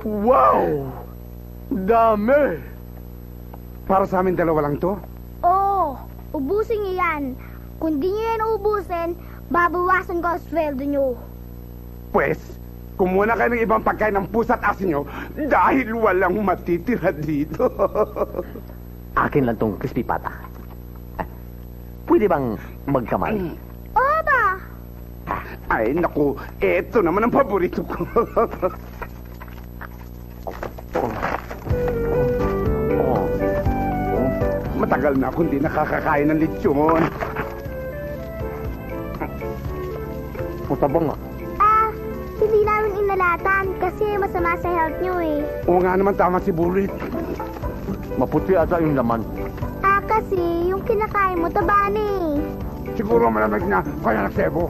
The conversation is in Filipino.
Wow! Dami! Para sa amin dalawa lang to? Oo, ubusin niyo yan. Kung di niyo yan ubusin, babawasan ko ang sweldo niyo. Pwes, kumuha na kayo ng ibang pagkain ng pusa at asin nyo dahil walang matitira dito. Akin lang tong crispy pata. Pwede bang magkamay? Oo ba? Ay, naku, eto naman ang paborito ko. Matagal na akong di nakakakain ng lechon. Matabang nga. Hindi namin inalatan kasi masama sa health niyo eh. Oo nga naman, tama si Bulit. Maputi ata yung laman. Kasi yung kinakain mo taba na eh. Siguro malamig na, kaya nagsebo.